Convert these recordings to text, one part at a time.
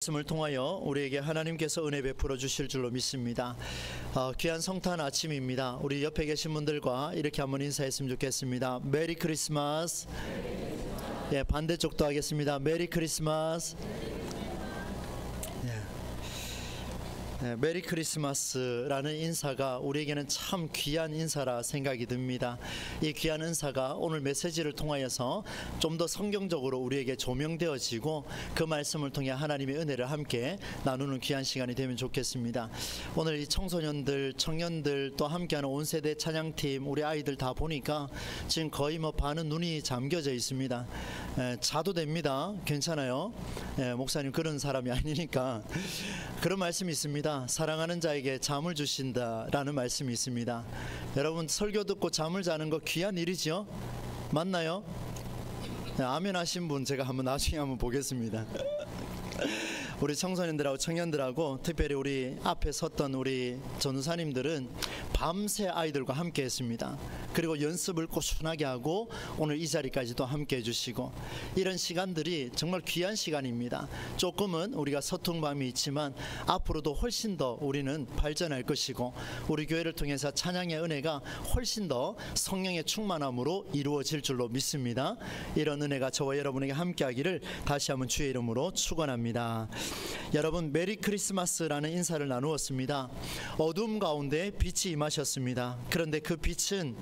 말씀을 통하여 우리에게 하나님께서 은혜 베풀어 주실 줄로 믿습니다. 귀한 성탄 아침입니다. 우리 옆에 계신 분들과 이렇게 한번 인사했으면 좋겠습니다. 메리 크리스마스. 예, 반대쪽도 하겠습니다. 메리 크리스마스. 메리 크리스마스라는 인사가 우리에게는 참 귀한 인사라 생각이 듭니다. 이 귀한 인사가 오늘 메시지를 통하여서 좀 더 성경적으로 우리에게 조명되어지고 그 말씀을 통해 하나님의 은혜를 함께 나누는 귀한 시간이 되면 좋겠습니다. 오늘 이 청소년들, 청년들 또 함께하는 온 세대 찬양팀 우리 아이들 다 보니까 지금 거의 반은 눈이 잠겨져 있습니다. 자도 됩니다. 괜찮아요. 목사님 그런 사람이 아니니까. 그런 말씀이 있습니다. 사랑하는 자에게 잠을 주신다라는 말씀이 있습니다. 여러분 설교 듣고 잠을 자는 거 귀한 일이죠? 맞나요? 아멘 하신 분 제가 나중에 한번 보겠습니다. 우리 청소년들하고 청년들하고 특별히 우리 앞에 섰던 우리 전우사님들은 밤새 아이들과 함께 했습니다. 그리고 연습을 꾸준하게 하고 오늘 이 자리까지도 함께 해주시고 이런 시간들이 정말 귀한 시간입니다. 조금은 우리가 서툰 밤이 있지만 앞으로도 훨씬 더 우리는 발전할 것이고 우리 교회를 통해서 찬양의 은혜가 훨씬 더 성령의 충만함으로 이루어질 줄로 믿습니다. 이런 은혜가 저와 여러분에게 함께 하기를 다시 한번 주의 이름으로 축원합니다. 여러분 메리 크리스마스라는 인사를 나누었습니다. 어둠 가운데 빛이 임하셨습니다. 그런데 그 빛은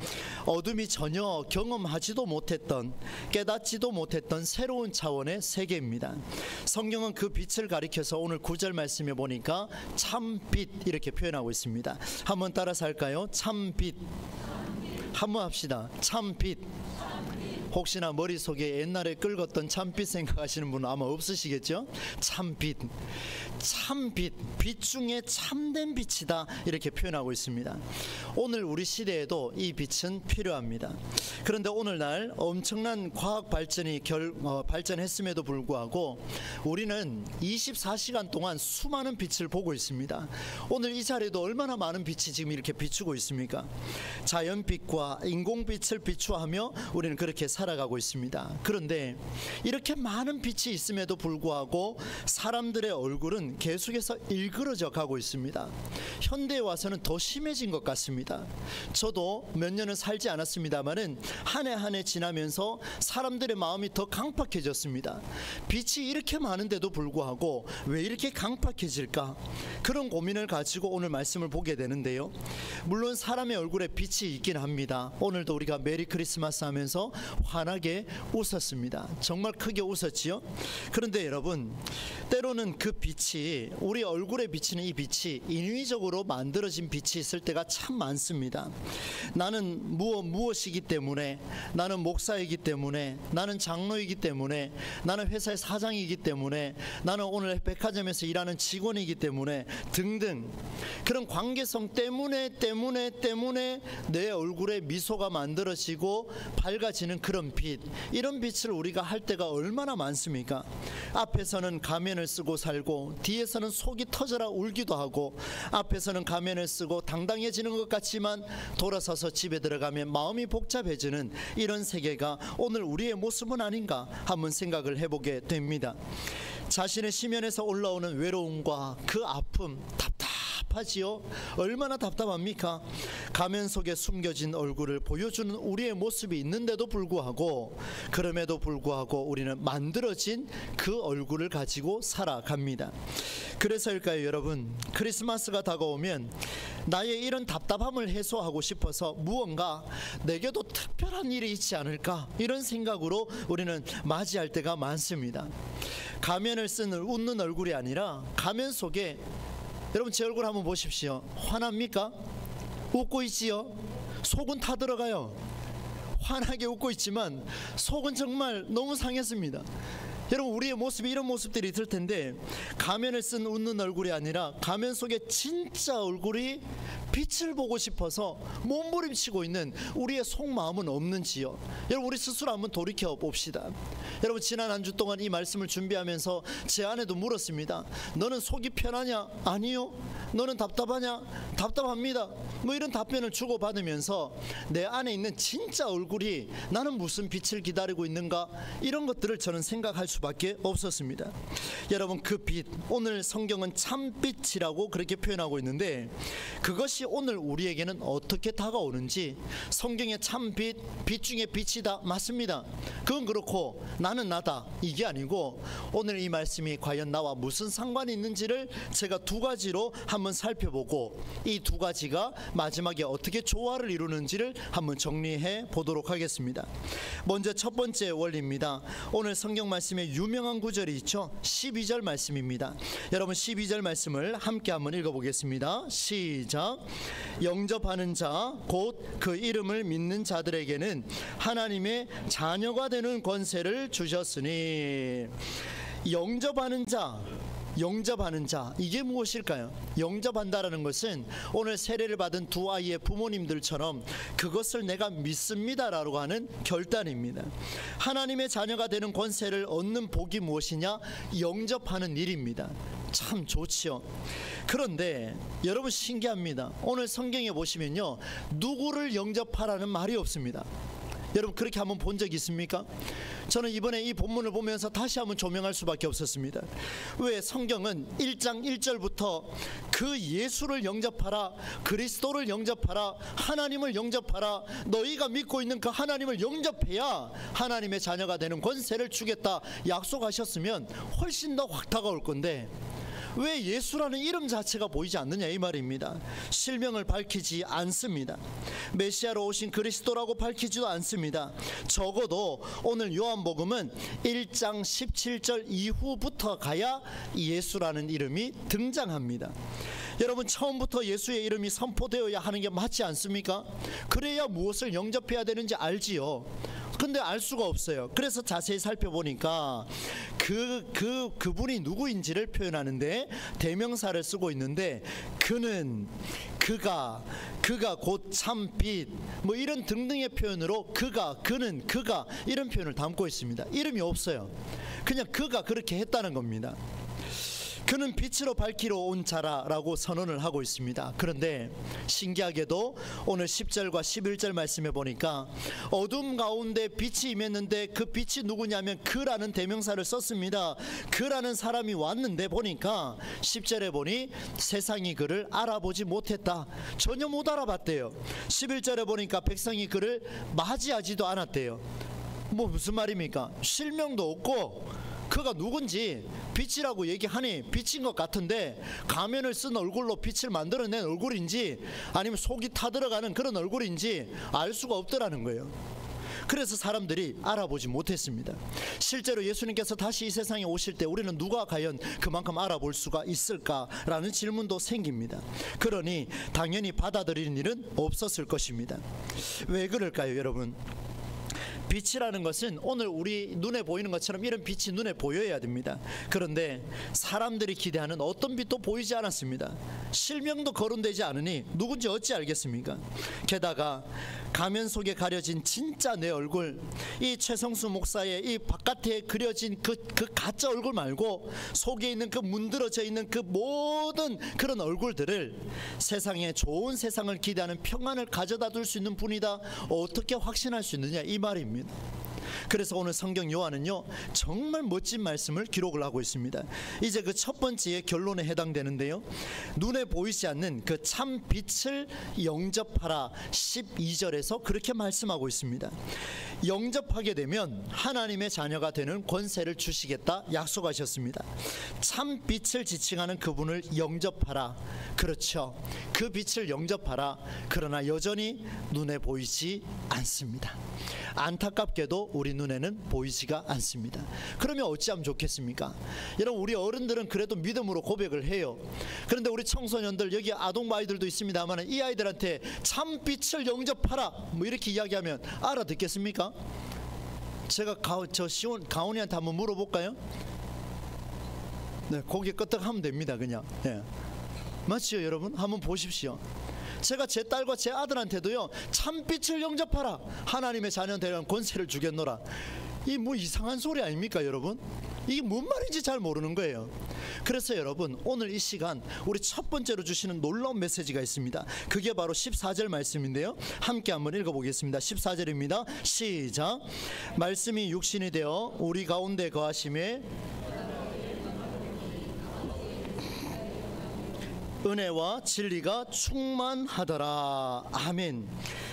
어둠이 전혀 경험하지도 못했던 깨닫지도 못했던 새로운 차원의 세계입니다. 성경은 그 빛을 가리켜서 오늘 9절 말씀에 보니까 참빛 이렇게 표현하고 있습니다. 한번 따라서 할까요? 참빛. 한번 합시다. 참빛. 혹시나 머릿속에 옛날에 끓었던 참빛 생각하시는 분은 아마 없으시겠죠? 참빛. 참빛. 빛 중에 참된 빛이다 이렇게 표현하고 있습니다. 오늘 우리 시대에도 이 빛은 필요합니다. 그런데 오늘날 엄청난 과학 발전이 발전했음에도 불구하고 우리는 24시간 동안 수많은 빛을 보고 있습니다. 오늘 이 자리에도 얼마나 많은 빛이 지금 이렇게 비추고 있습니까? 자연빛과 인공빛을 비추하며 우리는 그렇게 살아가고 있습니다. 그런데 이렇게 많은 빛이 있음에도 불구하고 사람들의 얼굴은 계속해서 일그러져 가고 있습니다. 현대에 와서는 더 심해진 것 같습니다. 저도 몇 년을 살지 않았습니다만은 한 해 한 해 지나면서 사람들의 마음이 더 강팍해졌습니다. 빛이 이렇게 많은데도 불구하고 왜 이렇게 강팍해질까? 그런 고민을 가지고 오늘 말씀을 보게 되는데요. 물론 사람의 얼굴에 빛이 있긴 합니다. 오늘도 우리가 메리 크리스마스 하면서 환하게 웃었습니다. 정말 크게 웃었지요? 그런데 여러분 때로는 그 빛이 우리 얼굴에 비치는 이 빛이 인위적으로 만들어진 빛이 있을 때가 참 많습니다. 나는 무엇이기 때문에, 나는 목사이기 때문에, 나는 장로이기 때문에, 나는 회사의 사장이기 때문에, 나는 오늘 백화점에서 일하는 직원이기 때문에 등등 그런 관계성 때문에 내 얼굴에 미소가 만들어지고 밝아지는 그런 빛, 이런 빛을 우리가 할 때가 얼마나 많습니까? 앞에서는 가면을 쓰고 살고 뒤에서는 속이 터져라 울기도 하고 앞에서는 가면을 쓰고 당당해지는 것 같지만 돌아서서 집에 들어가면 마음이 복잡해지는 이런 세계가 오늘 우리의 모습은 아닌가 한번 생각을 해보게 됩니다. 자신의 심연에서 올라오는 외로움과 그 아픔, 답답하지요? 얼마나 답답합니까? 가면 속에 숨겨진 얼굴을 보여주는 우리의 모습이 있는데도 불구하고 그럼에도 불구하고 우리는 만들어진 그 얼굴을 가지고 살아갑니다. 그래서일까요 여러분? 크리스마스가 다가오면 나의 이런 답답함을 해소하고 싶어서 무언가 내게도 특별한 일이 있지 않을까 이런 생각으로 우리는 맞이할 때가 많습니다. 가면을 쓴 웃는 얼굴이 아니라 가면 속에 여러분 제 얼굴 한번 보십시오. 화납니까? 웃고 있지요? 속은 타들어가요. 환하게 웃고 있지만 속은 정말 너무 상했습니다. 여러분 우리의 모습이 이런 모습들이 있을 텐데 가면을 쓴 웃는 얼굴이 아니라 가면 속에 진짜 얼굴이 빛을 보고 싶어서 몸부림치고 있는 우리의 속마음은 없는지요? 여러분 우리 스스로 한번 돌이켜 봅시다. 여러분 지난 한 주 동안 이 말씀을 준비하면서 제 아내도 물었습니다. 너는 속이 편하냐? 아니요. 너는 답답하냐? 답답합니다. 뭐 이런 답변을 주고받으면서 내 안에 있는 진짜 얼굴이 나는 무슨 빛을 기다리고 있는가 이런 것들을 저는 생각할 수 수밖에 없었습니다. 여러분, 그 빛, 오늘 성경은 참빛이라고 그렇게 표현하고 있는데 그것이 오늘 우리에게는 어떻게 다가오는지, 성경의 참빛, 빛 중에 빛이다, 맞습니다. 그건 그렇고 나는 나다, 이게 아니고 오늘 이 말씀이 과연 나와 무슨 상관이 있는지를 제가 두 가지로 한번 살펴보고 이 두 가지가 마지막에 어떻게 조화를 이루는지를 한번 정리해 보도록 하겠습니다. 먼저 첫 번째 원리입니다. 오늘 성경 말씀에 유명한 구절이 있죠. 12절 말씀입니다. 여러분, 12절 말씀을 함께 한번 읽어보겠습니다. 시작. 영접하는 자 곧 그 이름을 믿는 자들에게는 하나님의 자녀가 되는 권세를 주셨으니. 영접하는 자, 영접하는 자, 이게 무엇일까요? 영접한다라는 것은 오늘 세례를 받은 두 아이의 부모님들처럼 그것을 내가 믿습니다라고 하는 결단입니다. 하나님의 자녀가 되는 권세를 얻는 복이 무엇이냐? 영접하는 일입니다. 참 좋지요. 그런데 여러분, 신기합니다. 오늘 성경에 보시면요, 누구를 영접하라는 말이 없습니다. 여러분, 그렇게 한번 본 적 있습니까? 저는 이번에 이 본문을 보면서 다시 한번 조명할 수밖에 없었습니다. 왜? 성경은 1장 1절부터 그 예수를 영접하라, 그리스도를 영접하라, 하나님을 영접하라, 너희가 믿고 있는 그 하나님을 영접해야 하나님의 자녀가 되는 권세를 주겠다 약속하셨으면 훨씬 더 확 다가올 건데 왜 예수라는 이름 자체가 보이지 않느냐, 이 말입니다. 실명을 밝히지 않습니다. 메시아로 오신 그리스도라고 밝히지도 않습니다. 적어도 오늘 요한복음은 1장 17절 이후부터 가야 예수라는 이름이 등장합니다. 여러분, 처음부터 예수의 이름이 선포되어야 하는 게 맞지 않습니까? 그래야 무엇을 영접해야 되는지 알지요. 근데 알 수가 없어요. 그래서 자세히 살펴보니까 그분이 누구인지를 표현하는데 대명사를 쓰고 있는데 그는, 그가 곧 참빛, 뭐 이런 등등의 표현으로 그가, 그는, 그가 이런 표현을 담고 있습니다. 이름이 없어요. 그냥 그가 그렇게 했다는 겁니다. 그는 빛으로 밝히러 온 자라라고 선언을 하고 있습니다. 그런데 신기하게도 오늘 10절과 11절 말씀에 보니까 어둠 가운데 빛이 임했는데 그 빛이 누구냐면 그라는 대명사를 썼습니다. 그라는 사람이 왔는데 보니까 10절에 보니 세상이 그를 알아보지 못했다. 전혀 못 알아봤대요. 11절에 보니까 백성이 그를 맞이하지도 않았대요. 뭐 무슨 말입니까? 실명도 없고 그가 누군지 빛이라고 얘기하니 빛인 것 같은데 가면을 쓴 얼굴로 빛을 만들어낸 얼굴인지 아니면 속이 타들어가는 그런 얼굴인지 알 수가 없더라는 거예요. 그래서 사람들이 알아보지 못했습니다. 실제로 예수님께서 다시 이 세상에 오실 때 우리는 누가 과연 그만큼 알아볼 수가 있을까라는 질문도 생깁니다. 그러니 당연히 받아들이는 일은 없었을 것입니다. 왜 그럴까요, 여러분? 빛이라는 것은 오늘 우리 눈에 보이는 것처럼 이런 빛이 눈에 보여야 됩니다. 그런데 사람들이 기대하는 어떤 빛도 보이지 않았습니다. 실명도 거론되지 않으니 누군지 어찌 알겠습니까? 게다가 가면 속에 가려진 진짜 내 얼굴, 이 최성수 목사의 이 바깥에 그려진 그 가짜 얼굴 말고 속에 있는 그 문드러져 있는 그 모든 그런 얼굴들을 세상에 좋은 세상을 기대하는 평안을 가져다 줄 수 있는 분이다 어떻게 확신할 수 있느냐, 이 말입니다. 그래서 오늘 성경 요한은요 정말 멋진 말씀을 기록을 하고 있습니다. 이제 그 첫 번째의 결론에 해당되는데요, 눈에 보이지 않는 그 참 빛을 영접하라 12절에서 그렇게 말씀하고 있습니다. 영접하게 되면 하나님의 자녀가 되는 권세를 주시겠다 약속하셨습니다. 참 빛을 지칭하는 그분을 영접하라. 그렇죠, 그 빛을 영접하라. 그러나 여전히 눈에 보이지 않습니다. 안타깝게도 우리 눈에는 보이지가 않습니다. 그러면 어찌하면 좋겠습니까? 여러분, 우리 어른들은 그래도 믿음으로 고백을 해요. 그런데 우리 청소년들, 여기 아동아이들도 있습니다만 이 아이들한테 참빛을 영접하라 뭐 이렇게 이야기하면 알아듣겠습니까? 제가 가온이한테 한번 물어볼까요? 네, 고개 끄덕하면 됩니다. 그냥. 예. 맞죠, 여러분? 한번 보십시오. 제가 제 딸과 제 아들한테도요 참빛을 영접하라, 하나님의 자녀 되는 권세를 주겠노라. 이 뭐 이상한 소리 아닙니까, 여러분? 이게 뭔 말인지 잘 모르는 거예요. 그래서 여러분, 오늘 이 시간 우리 첫 번째로 주시는 놀라운 메시지가 있습니다. 그게 바로 14절 말씀인데요, 함께 한번 읽어보겠습니다. 14절입니다. 시작. 말씀이 육신이 되어 우리 가운데 거하심에 은혜와 진리가 충만하더라. 아멘.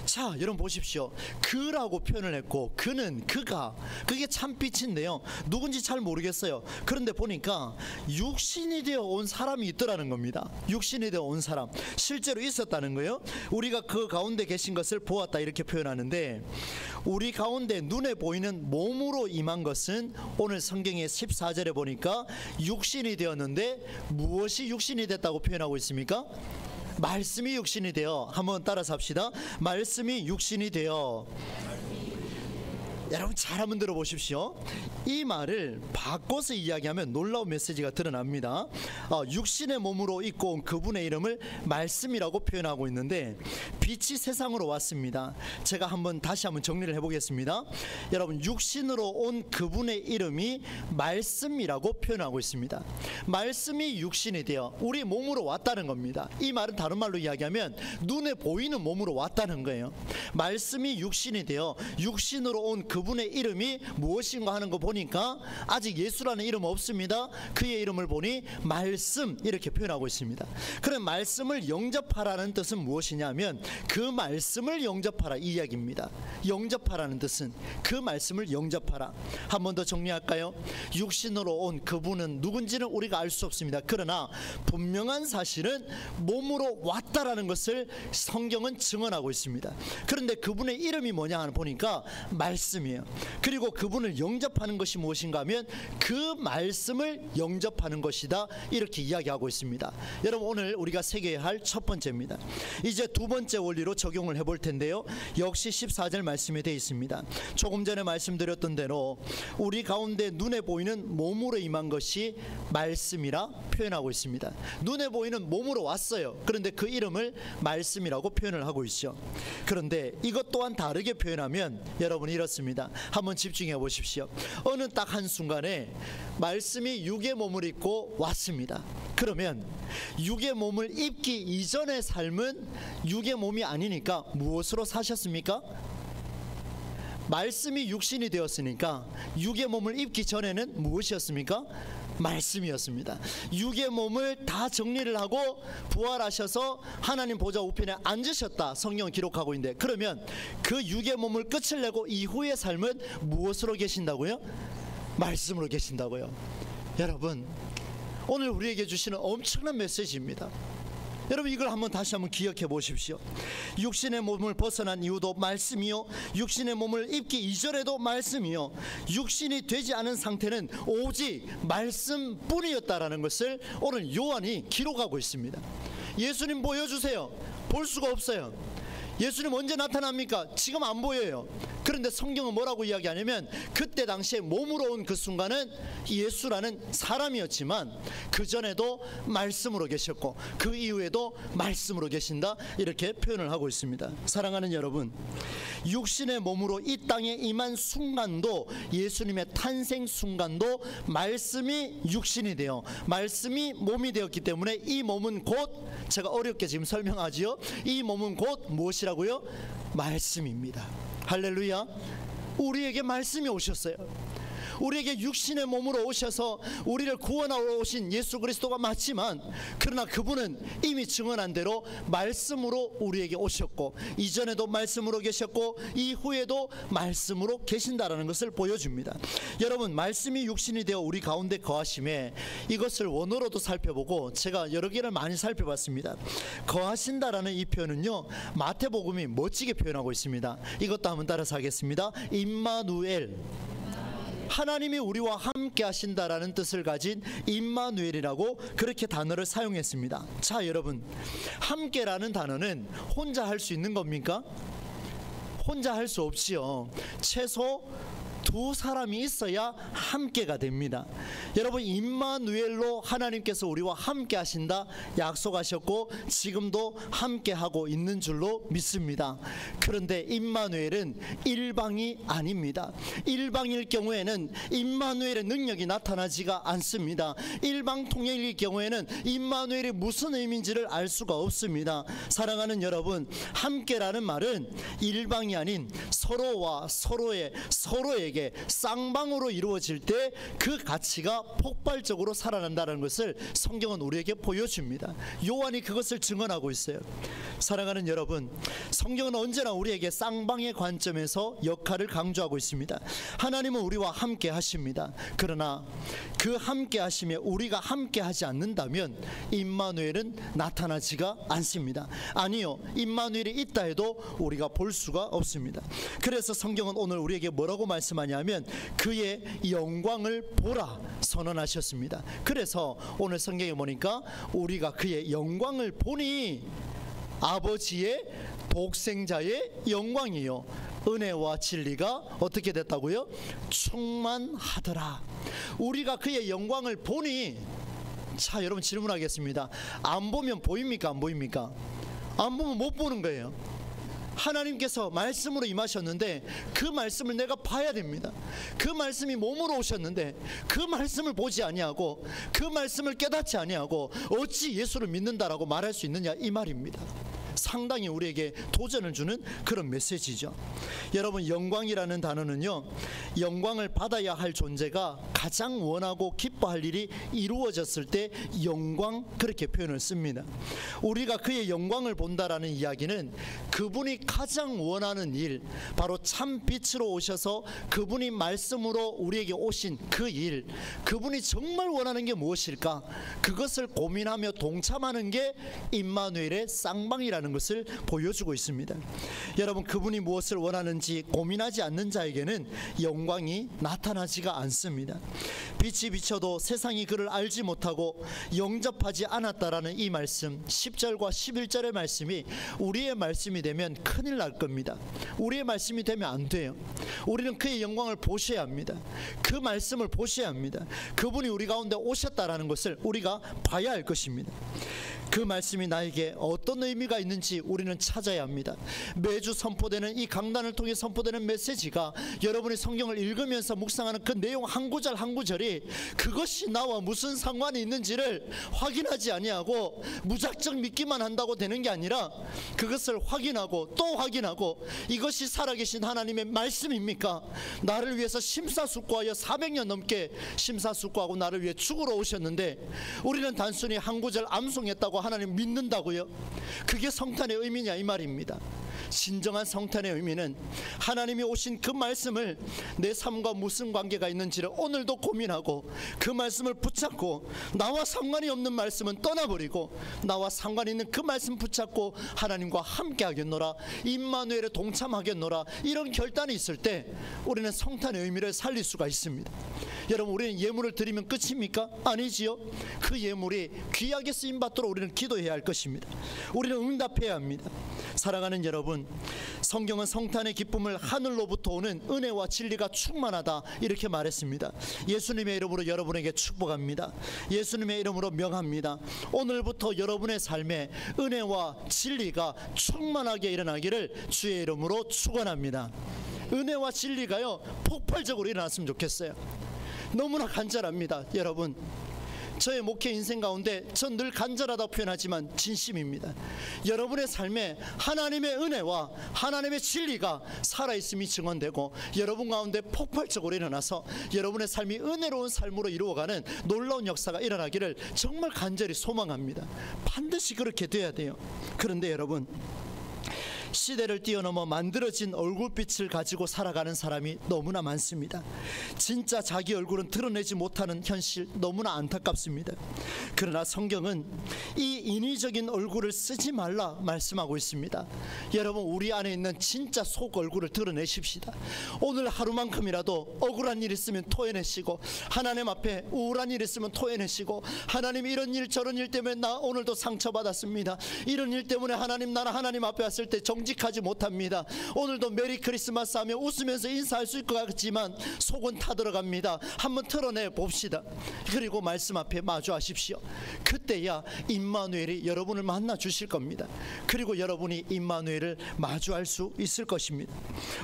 자, 여러분 보십시오. 그라고 표현을 했고, 그는, 그가, 그게 참빛인데요, 누군지 잘 모르겠어요. 그런데 보니까 육신이 되어 온 사람이 있더라는 겁니다. 육신이 되어 온 사람, 실제로 있었다는 거예요. 우리가 그 가운데 계신 것을 보았다, 이렇게 표현하는데, 우리 가운데 눈에 보이는 몸으로 임한 것은 오늘 성경의 14절에 보니까 육신이 되었는데, 무엇이 육신이 됐다고 표현하고 있습니까? 말씀이 육신이 되어. 한번 따라서 합시다. 말씀이 육신이 되어. 여러분 잘 한번 들어보십시오. 이 말을 바꿔서 이야기하면 놀라운 메시지가 드러납니다. 육신의 몸으로 입고 온 그분의 이름을 말씀이라고 표현하고 있는데, 빛이 세상으로 왔습니다. 제가 다시 한번 정리를 해보겠습니다. 여러분, 육신으로 온 그분의 이름이 말씀이라고 표현하고 있습니다. 말씀이 육신이 되어 우리 몸으로 왔다는 겁니다. 이 말은 다른 말로 이야기하면 눈에 보이는 몸으로 왔다는 거예요. 말씀이 육신이 되어 육신으로 온 그분의 이름이 무엇인가 하는 거 보니까 아직 예수라는 이름 없습니다. 그의 이름을 보니 말씀, 이렇게 표현하고 있습니다. 그럼 말씀을 영접하라는 뜻은 무엇이냐면, 그 말씀을 영접하라, 이 이야기입니다. 영접하라는 뜻은 그 말씀을 영접하라. 한 번 더 정리할까요? 육신으로 온 그분은 누군지는 우리가 알 수 없습니다. 그러나 분명한 사실은 몸으로 왔다라는 것을 성경은 증언하고 있습니다. 그런데 그분의 이름이 뭐냐 하는 보니까 말씀이에요. 그리고 그분을 영접하는 것이 무엇인가 하면 그 말씀을 영접하는 것이다, 이렇게 이야기하고 있습니다. 여러분, 오늘 우리가 새겨야 할 첫 번째입니다. 이제 두 번째 원리로 적용을 해볼 텐데요, 역시 14절 말씀에 되어 있습니다. 조금 전에 말씀드렸던 대로 우리 가운데 눈에 보이는 몸으로 임한 것이 말씀이라 표현하고 있습니다. 눈에 보이는 몸으로 왔어요. 그런데 그 이름을 말씀이라고 표현을 하고 있죠. 그런데 이것 또한 다르게 표현하면 여러분 이렇습니다. 한번 집중해 보십시오. 어느 딱 한순간에 말씀이 육의 몸을 입고 왔습니다. 그러면 육의 몸을 입기 이전의 삶은 육의 몸이 아니니까 무엇으로 사셨습니까? 말씀이 육신이 되었으니까 육의 몸을 입기 전에는 무엇이었습니까? 말씀이었습니다. 육의 몸을 다 정리를 하고 부활하셔서 하나님 보좌 우편에 앉으셨다, 성경은 기록하고 있는데, 그러면 그 육의 몸을 끝을 내고 이후의 삶은 무엇으로 계신다고요? 말씀으로 계신다고요. 여러분, 오늘 우리에게 주시는 엄청난 메시지입니다. 여러분, 이걸 다시 한번 기억해 보십시오. 육신의 몸을 벗어난 이유도 말씀이요, 육신의 몸을 입기 이전에도 말씀이요, 육신이 되지 않은 상태는 오직 말씀뿐이었다라는 것을 오늘 요한이 기록하고 있습니다. 예수님 보여주세요. 볼 수가 없어요. 예수님 언제 나타납니까? 지금 안 보여요. 그런데 성경은 뭐라고 이야기하냐면, 그때 당시에 몸으로 온 그 순간은 예수라는 사람이었지만 그 전에도 말씀으로 계셨고 그 이후에도 말씀으로 계신다, 이렇게 표현을 하고 있습니다. 사랑하는 여러분, 육신의 몸으로 이 땅에 임한 순간도, 예수님의 탄생 순간도 말씀이 육신이 되어 말씀이 몸이 되었기 때문에 이 몸은 곧, 제가 어렵게 지금 설명하지요, 이 몸은 곧 무엇이라고요? 말씀입니다. 할렐루야. 우리에게 말씀이 오셨어요. 우리에게 육신의 몸으로 오셔서 우리를 구원하러 오신 예수 그리스도가 맞지만, 그러나 그분은 이미 증언한 대로 말씀으로 우리에게 오셨고, 이전에도 말씀으로 계셨고 이후에도 말씀으로 계신다라는 것을 보여줍니다. 여러분, 말씀이 육신이 되어 우리 가운데 거하심에, 이것을 원어로도 살펴보고 제가 여러 개를 많이 살펴봤습니다. 거하신다라는 이 표현은요, 마태복음이 멋지게 표현하고 있습니다. 이것도 한번 따라서 하겠습니다. 임마누엘, 하나님이 우리와 함께 하신다라는 뜻을 가진 임마누엘이라고 그렇게 단어를 사용했습니다. 자, 여러분, 함께라는 단어는 혼자 할 수 있는 겁니까? 혼자 할 수 없지요. 최소 두 사람이 있어야 함께가 됩니다. 여러분, 임마누엘로 하나님께서 우리와 함께 하신다 약속하셨고 지금도 함께 하고 있는 줄로 믿습니다. 그런데 임마누엘은 일방이 아닙니다. 일방일 경우에는 임마누엘의 능력이 나타나지가 않습니다. 일방통일일 경우에는 임마누엘이 무슨 의미인지를 알 수가 없습니다. 사랑하는 여러분, 함께라는 말은 일방이 아닌 서로와 서로에게 쌍방으로 이루어질 때 그 가치가 폭발적으로 살아난다는 것을 성경은 우리에게 보여줍니다. 요한이 그것을 증언하고 있어요. 사랑하는 여러분, 성경은 언제나 우리에게 쌍방의 관점에서 역할을 강조하고 있습니다. 하나님은 우리와 함께 하십니다. 그러나 그 함께 하심에 우리가 함께 하지 않는다면 임마누엘은 나타나지가 않습니다. 아니요, 임마누엘이 있다 해도 우리가 볼 수가 없습니다. 그래서 성경은 오늘 우리에게 뭐라고 말씀하냐면 그의 영광을 보라 선언하셨습니다. 그래서 오늘 성경에 보니까 우리가 그의 영광을 보니 아버지의 독생자의 영광이요 은혜와 진리가 어떻게 됐다고요? 충만하더라. 우리가 그의 영광을 보니, 자, 여러분 질문하겠습니다. 안 보면 보입니까? 안 보입니까? 안 보면 못 보는 거예요. 하나님께서 말씀으로 임하셨는데 그 말씀을 내가 봐야 됩니다. 그 말씀이 몸으로 오셨는데 그 말씀을 보지 아니하고 그 말씀을 깨닫지 아니하고 어찌 예수를 믿는다라고 말할 수 있느냐, 이 말입니다. 상당히 우리에게 도전을 주는 그런 메시지죠. 여러분, 영광이라는 단어는요, 영광을 받아야 할 존재가 가장 원하고 기뻐할 일이 이루어졌을 때 영광, 그렇게 표현을 씁니다. 우리가 그의 영광을 본다라는 이야기는 그분이 가장 원하는 일, 바로 참 빛으로 오셔서 그분이 말씀으로 우리에게 오신 그 일, 그분이 정말 원하는 게 무엇일까, 그것을 고민하며 동참하는 게 임마누엘의 쌍방이라는 것을 보여주고 있습니다. 여러분, 그분이 무엇을 원하는지 고민하지 않는 자에게는 영광이 나타나지가 않습니다. 빛이 비쳐도 세상이 그를 알지 못하고 영접하지 않았다라는 이 말씀, 10절과 11절의 말씀이 우리의 말씀이 되면 큰일 날 겁니다. 우리의 말씀이 되면 안 돼요. 우리는 그의 영광을 보셔야 합니다. 그 말씀을 보셔야 합니다. 그분이 우리 가운데 오셨다라는 것을 우리가 봐야 할 것입니다. 그 말씀이 나에게 어떤 의미가 있는지 우리는 찾아야 합니다. 매주 선포되는 이 강단을 통해 선포되는 메시지가 여러분이 성경을 읽으면서 묵상하는 그 내용 한 구절 한 구절이 그것이 나와 무슨 상관이 있는지를 확인하지 아니하고 무작정 믿기만 한다고 되는 게 아니라 그것을 확인하고 또 확인하고, 이것이 살아계신 하나님의 말씀입니까? 나를 위해서 심사숙고하여 400년 넘게 심사숙고하고 나를 위해 죽으러 오셨는데 우리는 단순히 한 구절 암송했다고 하나님 믿는다고요? 그게 성탄의 의미냐, 이 말입니다. 진정한 성탄의 의미는 하나님이 오신 그 말씀을 내 삶과 무슨 관계가 있는지를 오늘도 고민하고 그 말씀을 붙잡고, 나와 상관이 없는 말씀은 떠나버리고 나와 상관이 있는 그 말씀 붙잡고 하나님과 함께 하겠노라, 임마누엘에 동참하겠노라, 이런 결단이 있을 때 우리는 성탄의 의미를 살릴 수가 있습니다. 여러분, 우리는 예물을 드리면 끝입니까? 아니지요. 그 예물이 귀하게 쓰임받도록 우리는 기도해야 할 것입니다. 우리는 응답해야 합니다. 사랑하는 여러분, 성경은 성탄의 기쁨을 하늘로부터 오는 은혜와 진리가 충만하다, 이렇게 말했습니다. 예수님의 이름으로 여러분에게 축복합니다. 예수님의 이름으로 명합니다. 오늘부터 여러분의 삶에 은혜와 진리가 충만하게 일어나기를 주의 이름으로 축원합니다. 은혜와 진리가요, 폭발적으로 일어났으면 좋겠어요. 너무나 간절합니다. 여러분, 저의 목회 인생 가운데 전 늘 간절하다고 표현하지만 진심입니다. 여러분의 삶에 하나님의 은혜와 하나님의 진리가 살아있음이 증언되고 여러분 가운데 폭발적으로 일어나서 여러분의 삶이 은혜로운 삶으로 이루어가는 놀라운 역사가 일어나기를 정말 간절히 소망합니다. 반드시 그렇게 돼야 돼요. 그런데 여러분, 시대를 뛰어넘어 만들어진 얼굴빛을 가지고 살아가는 사람이 너무나 많습니다. 진짜 자기 얼굴은 드러내지 못하는 현실, 너무나 안타깝습니다. 그러나 성경은 이 인위적인 얼굴을 쓰지 말라 말씀하고 있습니다. 여러분, 우리 안에 있는 진짜 속 얼굴을 드러내십시다. 오늘 하루만큼이라도 억울한 일 있으면 토해내시고, 하나님 앞에 우울한 일 있으면 토해내시고, 하나님 이런 일 저런 일 때문에 나 오늘도 상처받았습니다, 이런 일 때문에 하나님, 나는 하나님 앞에 왔을 때 정직하지 못합니다. 오늘도 메리 크리스마스 하며 웃으면서 인사할 수 있을 것 같지만 속은 타들어갑니다. 한번 털어내 봅시다. 그리고 말씀 앞에 마주하십시오. 그때야 임마누엘이 여러분을 만나 주실 겁니다. 그리고 여러분이 임마누엘을 마주할 수 있을 것입니다.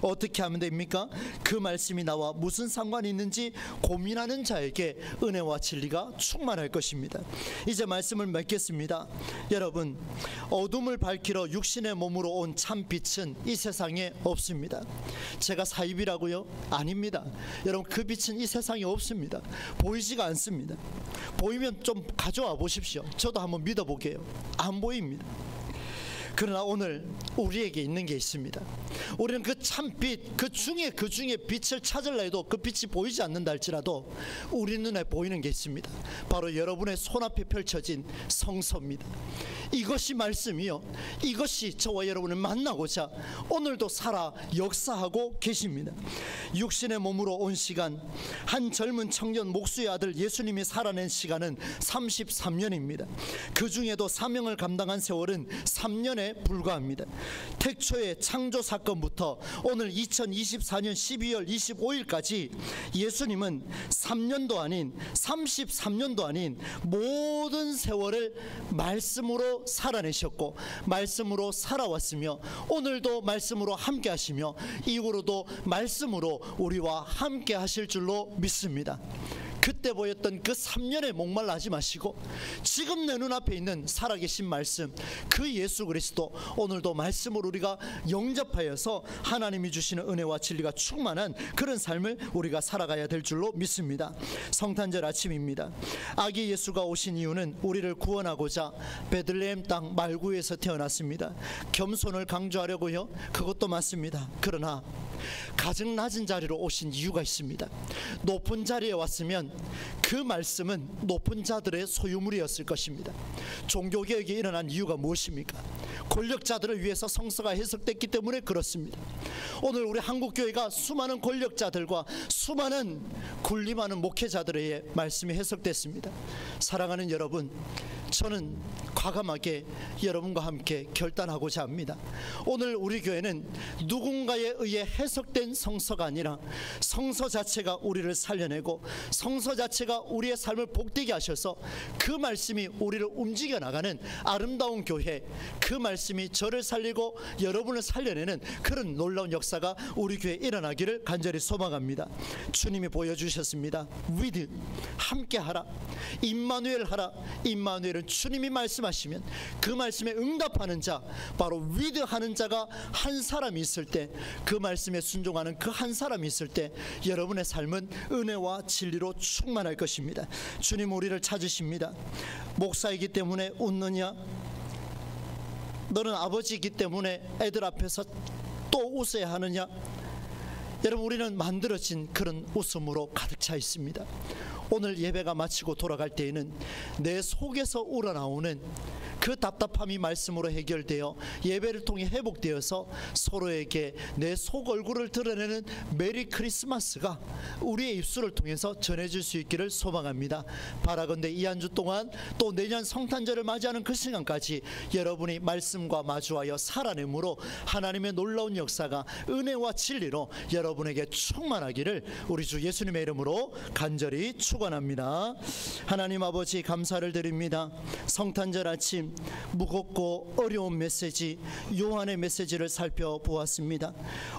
어떻게 하면 됩니까? 그 말씀이 나와 무슨 상관이 있는지 고민하는 자에게 은혜와 진리가 충만할 것입니다. 이제 말씀을 맺겠습니다. 여러분, 어둠을 밝히러 육신의 몸으로 온 참 빛은 이 세상에 없습니다. 제가 사입이라고요? 아닙니다. 여러분, 그 빛은 이 세상에 없습니다. 보이지가 않습니다. 보이면 좀 가져와 보십시오. 저도 한번 믿어보게요. 안 보입니다. 그러나 오늘 우리에게 있는 게 있습니다. 우리는 그 참빛, 그 중에 빛을 찾으려 해도 그 빛이 보이지 않는다 할지라도 우리 눈에 보이는 게 있습니다. 바로 여러분의 손앞에 펼쳐진 성서입니다. 이것이 말씀이요, 이것이 저와 여러분을 만나고자 오늘도 살아 역사하고 계십니다. 육신의 몸으로 온 시간, 한 젊은 청년 목수의 아들 예수님이 살아낸 시간은 33년입니다. 그 중에도 사명을 감당한 세월은 3년에 불과합니다. 태초의 창조 사건부터 오늘 2024년 12월 25일까지 예수님은 3년도 아닌 33년도 아닌 모든 세월을 말씀으로 살아내셨고 말씀으로 살아왔으며 오늘도 말씀으로 함께 하시며 이후로도 말씀으로 우리와 함께 하실 줄로 믿습니다. 그때 보였던 그 3년의 목말라 하지 마시고 지금 내 눈앞에 있는 살아계신 말씀, 그 예수 그리스도, 오늘도 말씀으로 우리가 영접하여서 하나님이 주시는 은혜와 진리가 충만한 그런 삶을 우리가 살아가야 될 줄로 믿습니다. 성탄절 아침입니다. 아기 예수가 오신 이유는 우리를 구원하고자 베들레헴 땅 말구에서 태어났습니다. 겸손을 강조하려고요? 그것도 맞습니다. 그러나 가장 낮은 자리로 오신 이유가 있습니다. 높은 자리에 왔으면 그 말씀은 높은 자들의 소유물이었을 것입니다. 종교개혁이 일어난 이유가 무엇입니까? 권력자들을 위해서 성서가 해석됐기 때문에 그렇습니다. 오늘 우리 한국교회가 수많은 권력자들과 수많은 군림하는 목회자들의 말씀이 해석됐습니다. 사랑하는 여러분, 저는 과감하게 여러분과 함께 결단하고자 합니다. 오늘 우리 교회는 누군가에 의해 해석된 성서가 아니라 성서 자체가 우리를 살려내고 성서 자체가 우리의 삶을 복되게 하셔서 그 말씀이 우리를 움직여 나가는 아름다운 교회, 그 말씀이 저를 살리고 여러분을 살려내는 그런 놀라운 역사가 우리 교회에 일어나기를 간절히 소망합니다. 주님이 보여주셨습니다. with, 함께 하라, 임마누엘 하라. 임마누엘은 주님이 말씀하시면 그 말씀에 응답하는 자, 바로 with 하는 자가 한 사람이 있을 때, 그 말씀에 순종하는 그 한 사람이 있을 때 여러분의 삶은 은혜와 진리로 충만할 것입니다. 주님 우리를 찾으십니다. 목사이기 때문에 웃느냐? 너는 아버지이기 때문에 애들 앞에서 또 웃어야 하느냐? 여러분, 우리는 만들어진 그런 웃음으로 가득 차 있습니다. 오늘 예배가 마치고 돌아갈 때에는 내 속에서 우러나오는 그 답답함이 말씀으로 해결되어 예배를 통해 회복되어서 서로에게 내 속 얼굴을 드러내는 메리 크리스마스가 우리의 입술을 통해서 전해질 수 있기를 소망합니다. 바라건대 이 한 주 동안 또 내년 성탄절을 맞이하는 그 시간까지 여러분이 말씀과 마주하여 살아내므로 하나님의 놀라운 역사가 은혜와 진리로 여러분에게 충만하기를 우리 주 예수님의 이름으로 간절히 축원합니다. 하나님 아버지, 감사를 드립니다. 성탄절 아침 무겁고 어려운 메시지, 요한의 메시지를 살펴보았습니다.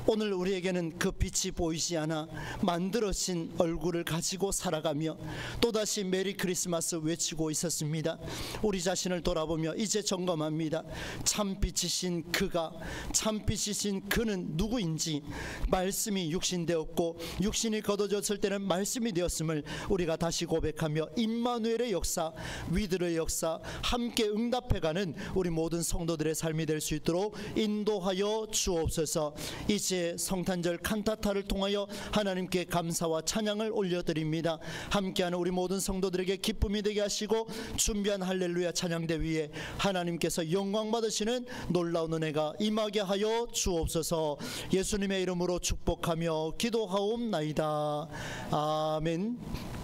오늘 우리에게는 그 빛이 보이지 않아 만들어진 얼굴을 가지고 살아가며 또다시 메리 크리스마스 외치고 있었습니다. 우리 자신을 돌아보며 이제 점검합니다. 참빛이신 그가, 참빛이신 그는 누구인지, 말씀이 육신되었고 육신이 걷어졌을 때는 말씀이 되었음을 우리가 다시 고백하며 임마누엘의 역사, 위드의 역사, 함께 응답해가는 우리 모든 성도들의 삶이 될 수 있도록 인도하여 주옵소서. 이제 성탄절 칸타타를 통하여 하나님께 감사와 찬양을 올려드립니다. 함께하는 우리 모든 성도들에게 기쁨이 되게 하시고 준비한 할렐루야 찬양대 위에 하나님께서 영광 받으시는 놀라운 은혜가 임하게 하여 주옵소서. 예수님의 이름으로 축복하며 기도하옵나이다. 아멘.